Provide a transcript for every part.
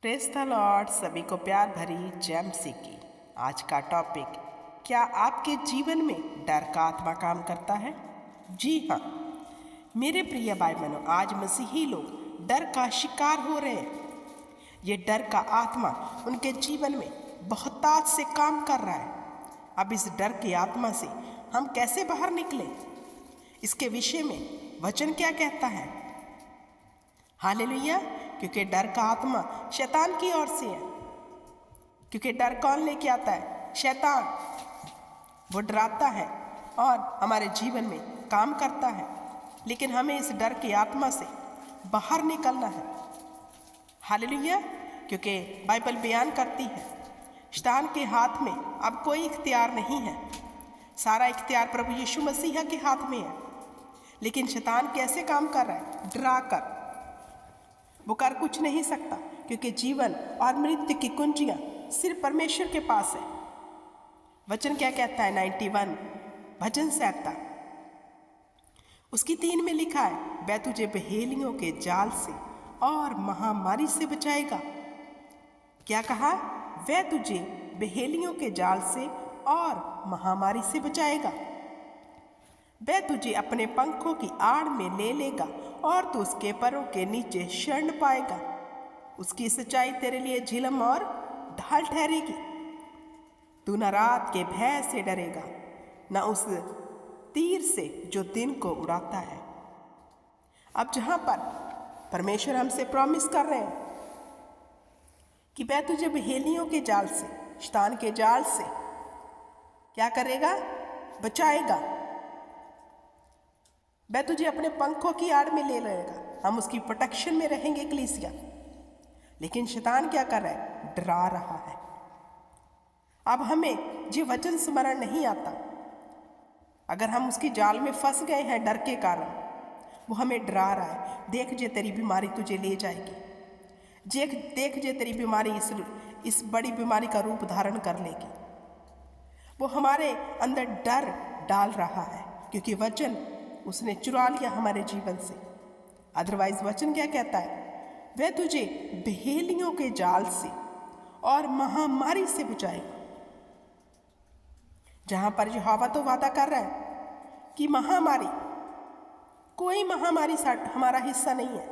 Praise the Lord. सभी को प्यार भरी जय मसीह की। आज का टॉपिक, क्या आपके जीवन में डर का आत्मा काम करता है? जी हाँ मेरे प्रिय भाई बहनों, आज मसीही लोग डर का शिकार हो रहे हैं। ये डर का आत्मा उनके जीवन में बहुत ताज से काम कर रहा है। अब इस डर की आत्मा से हम कैसे बाहर निकलें, इसके विषय में वचन क्या कहता है? हालेलुया। क्योंकि डर का आत्मा शैतान की ओर से है। क्योंकि डर कौन लेके आता है? शैतान। वो डराता है और हमारे जीवन में काम करता है, लेकिन हमें इस डर की आत्मा से बाहर निकलना है। हालेलुया। क्योंकि बाइबल बयान करती है शैतान के हाथ में अब कोई इख्तियार नहीं है। सारा इख्तियार प्रभु यीशु मसीह के हाथ में है। लेकिन शैतान कैसे काम कर रहा है? डरा कर। वो कर कुछ नहीं सकता, क्योंकि जीवन और मृत्यु की कुंजियां सिर्फ परमेश्वर के पास है। वचन क्या कहता है? 91 भजन 7 उसकी 3 में लिखा है, वह तुझे बहेलियों के जाल से और महामारी से बचाएगा। क्या कहा? वह तुझे बहेलियों के जाल से और महामारी से बचाएगा। वह तुझे अपने पंखों की आड़ में ले लेगा और तू उसके परों के नीचे शरण पाएगा। उसकी सच्चाई तेरे लिए झिलम और ढाल ठहरेगी। तू न रात के भय से डरेगा, न उस तीर से जो दिन को उड़ाता है। अब जहां पर परमेश्वर हमसे प्रॉमिस कर रहे हैं कि वह तुझे बहेलियों के जाल से, शैतान के जाल से क्या करेगा? बचाएगा। वह तुझे अपने पंखों की आड़ में ले लेगा। हम उसकी प्रोटेक्शन में रहेंगे कलीसिया। लेकिन शैतान क्या कर रहा है? डरा रहा है। अब हमें जो वचन स्मरण नहीं आता, अगर हम उसकी जाल में फंस गए हैं डर के कारण, वो हमें डरा रहा है। देख जे तेरी बीमारी तुझे ले जाएगी। देख जे तेरी बीमारी इस बड़ी बीमारी का रूप धारण कर लेगी। वो हमारे अंदर डर डाल रहा है, क्योंकि वचन उसने चुरा लिया हमारे जीवन से। अदरवाइज वचन क्या कहता है? वह तुझे बहेलियों के जाल से और महामारी से बचाएगा। जहां पर यहोवा तो वादा कर रहा है कि महामारी, कोई महामारी हमारा हिस्सा नहीं है,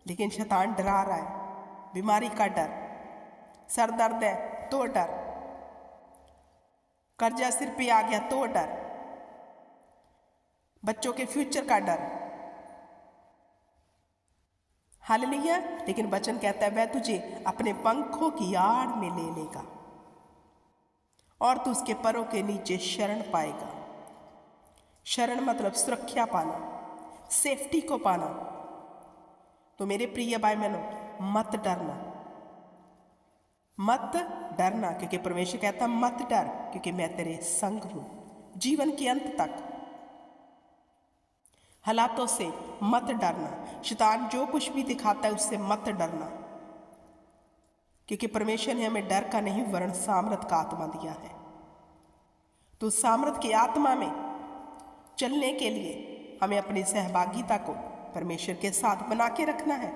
लेकिन शैतान डरा रहा है। बीमारी का डर, सर दर्द है तो डर, कर्जा सिर पे आ गया तो डर, बच्चों के फ्यूचर का डर। हालेलुया। लेकिन वचन कहता है, वह तुझे अपने पंखों की आड़ में ले लेगा और तू उसके परों के नीचे शरण पाएगा। शरण मतलब सुरक्षा पाना, सेफ्टी को पाना। तो मेरे प्रिय भाई बहनों, मत डरना, मत डरना, क्योंकि परमेश्वर कहता मत डर, क्योंकि मैं तेरे संग हूं जीवन के अंत तक। हालातों से मत डरना। शैतान जो कुछ भी दिखाता है उससे मत डरना, क्योंकि परमेश्वर ने हमें डर का नहीं वरन सामर्थ का आत्मा दिया है। तो सामर्थ की आत्मा में चलने के लिए हमें अपनी सहभागिता को परमेश्वर के साथ बना के रखना है।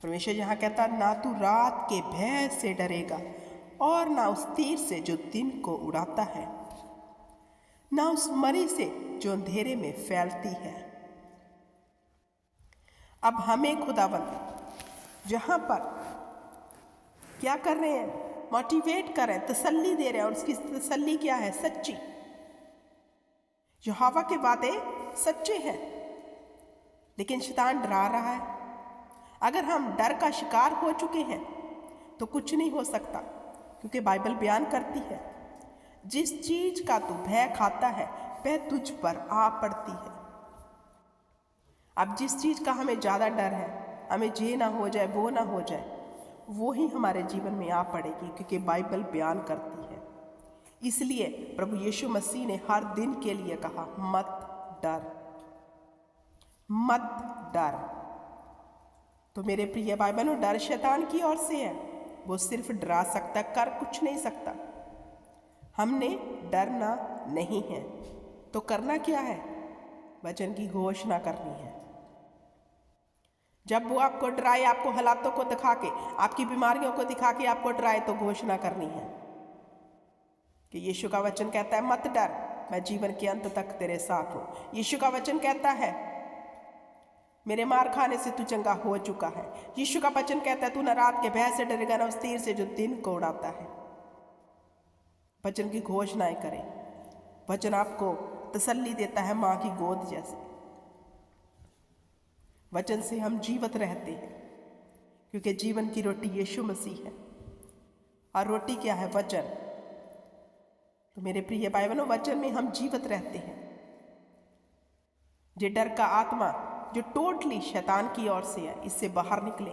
परमेश्वर यहाँ कहता, ना तू रात के भय से डरेगा और ना उस तीर से जो दिन को उड़ाता है, ना उस मरी से जो अंधेरे में फैलती है। अब हमें खुदावंद जहां पर क्या कर रहे हैं? मोटिवेट कर रहे हैं, तसल्ली दे रहे हैं। और उसकी तसल्ली क्या है? सच्ची। यहोवा के वादे सच्चे हैं, लेकिन शैतान डरा रहा है। अगर हम डर का शिकार हो चुके हैं तो कुछ नहीं हो सकता, क्योंकि बाइबल बयान करती है, जिस चीज का तू भय खाता है वह तुझ पर आ पड़ती है। अब जिस चीज का हमें ज्यादा डर है, हमें ये ना हो जाए, वो ना हो जाए, वो ही हमारे जीवन में आ पड़ेगी, क्योंकि बाइबल बयान करती है। इसलिए प्रभु यीशु मसीह ने हर दिन के लिए कहा, मत डर, मत डर। तो मेरे प्रिय भाई बहनों, डर शैतान की ओर से है। वो सिर्फ डरा सकता, कर कुछ नहीं सकता। हमने डरना नहीं है, तो करना क्या है? वचन की घोषणा करनी है। जब वो आपको डराए, आपको हालातों को दिखा के, आपकी बीमारियों को दिखा के आपको डराए, तो घोषणा करनी है कि यीशु का वचन कहता है मत डर, मैं जीवन के अंत तक तेरे साथ हूँ। यीशु का वचन कहता है मेरे मार खाने से तू चंगा हो चुका है। यीशु का वचन कहता है तू न रात के भय से डरेगा, न उस तीर से जो दिन को उड़ाता है। वचन की घोषणाएं करें। वचन आपको तसल्ली देता है माँ की गोद जैसे। वचन से हम जीवित रहते हैं, क्योंकि जीवन की रोटी यीशु मसीह है। और रोटी क्या है? वचन। तो मेरे प्रिय भाई बहनों, वचन में हम जीवित रहते हैं। जो डर का आत्मा जो टोटली शैतान की ओर से है, इससे बाहर निकले,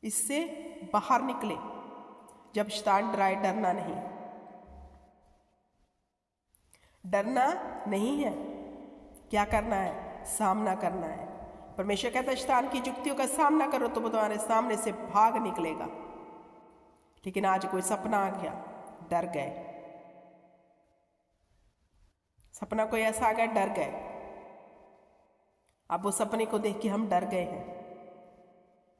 इससे बाहर निकले। जब शैतान डराए, डरना नहीं, डरना नहीं है। क्या करना है? सामना करना है। परमेश्वर कहता है शैतान की युक्तियों का सामना करो तो वो तुम्हारे सामने से भाग निकलेगा। लेकिन आज कोई सपना आ गया, डर गए। सपना कोई ऐसा आ गया, डर गए। अब वो सपने को देख के हम डर गए हैं।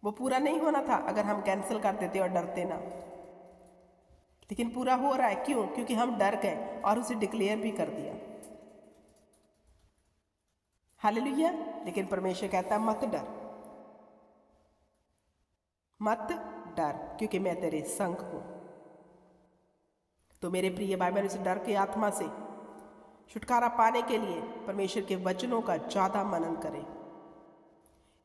वो पूरा नहीं होना था अगर हम कैंसिल कर देते और डरते ना, लेकिन पूरा हो रहा है। क्यों? क्योंकि हम डर गए और उसे डिक्लेयर भी कर दिया। हालेलुया। लेकिन परमेश्वर कहता है मत डर, मत डर, क्योंकि मैं तेरे संग हूं। तो मेरे प्रिय भाई बहन, इस डर के आत्मा से छुटकारा पाने के लिए परमेश्वर के वचनों का ज्यादा मनन करें।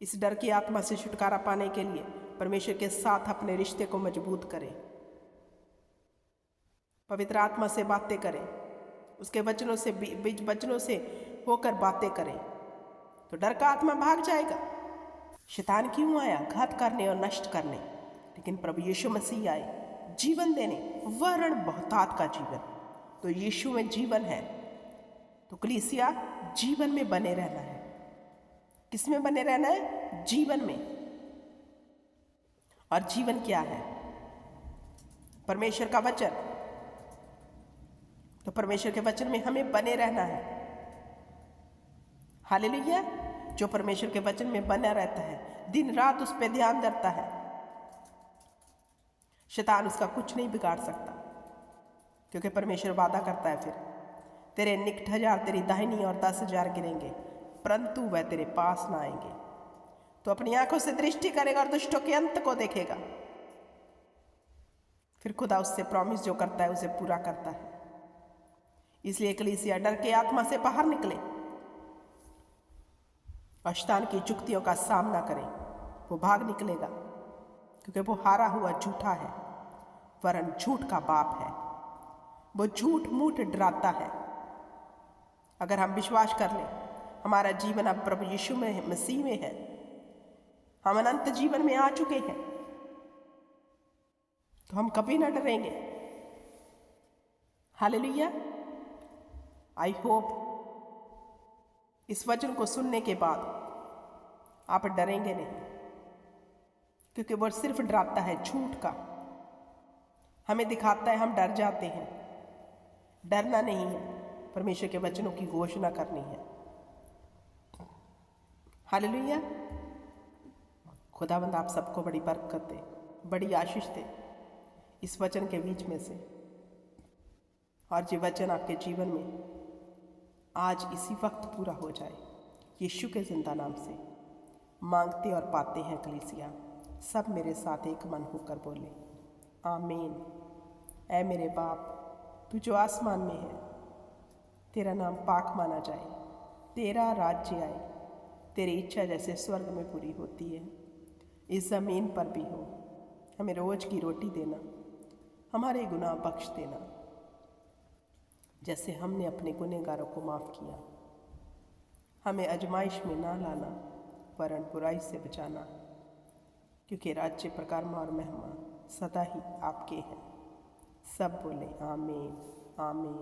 इस डर की आत्मा से छुटकारा पाने के लिए परमेश्वर के साथ अपने रिश्ते को मजबूत करें। पवित्र आत्मा से बातें करें, उसके वचनों से वचनों से होकर बातें करें, तो डर का आत्मा भाग जाएगा। शैतान क्यों आया? घात करने और नष्ट करने। लेकिन प्रभु यीशु मसीह आए जीवन देने, वरण बहुतात का जीवन। तो यीशु में जीवन है। तो कलीसिया जीवन में बने रहना है। किस में बने रहना है? जीवन में। और जीवन क्या है? परमेश्वर का वचन। तो परमेश्वर के वचन में हमें बने रहना है। हालेलुया। जो परमेश्वर के वचन में बना रहता है, दिन रात उस पर ध्यान देता है, शैतान उसका कुछ नहीं बिगाड़ सकता। क्योंकि परमेश्वर वादा करता है, फिर तेरे निकट 1000 तेरी दाहिनी और 10,000 गिरेंगे, परंतु वह तेरे पास ना आएंगे। तो अपनी आंखों से दृष्टि करेगा और दुष्टों के अंत को देखेगा। फिर खुदा उससे प्रॉमिस जो करता है उसे पूरा करता है। इसलिए कलीसिया डर के आत्मा से बाहर निकले और शैतान की युक्तियों का सामना करें। वो भाग निकलेगा, क्योंकि वो हारा हुआ झूठा है, वरन झूठ का बाप है। वो झूठ मूठ डराता है। अगर हम विश्वास कर लें हमारा जीवन अब प्रभु यीशु में, मसीह में है, हम अनंत जीवन में आ चुके हैं, तो हम कभी ना डरेंगे। हालेलुया। आई होप इस वचन को सुनने के बाद आप डरेंगे नहीं, क्योंकि वो सिर्फ डराता है झूठ का। हमें दिखाता है, हम डर जाते हैं। डरना नहीं है, परमेश्वर के वचनों की घोषणा करनी है। हालेलुया। खुदावंद आप सबको बड़ी बरकत दे, बड़ी आशीष दे इस वचन के बीच में से। और ये वचन आपके जीवन में आज इसी वक्त पूरा हो जाए। यीशु के जिंदा नाम से मांगते और पाते हैं कलीसिया। सब मेरे साथ एक मन होकर बोले आमीन। ऐ मेरे बाप, तू जो आसमान में है, तेरा नाम पाक माना जाए, तेरा राज्य आए, तेरी इच्छा जैसे स्वर्ग में पूरी होती है इस ज़मीन पर भी हो। हमें रोज की रोटी देना, हमारे गुनाह बख्श देना, जैसे हमने अपने गुनहगारों को माफ़ किया। हमें आजमाइश में ना लाना, वरन बुराई से बचाना, क्योंकि राज्य, प्रकारमा और महिमा सदा ही आपके हैं। सब बोले आमीन आमीन।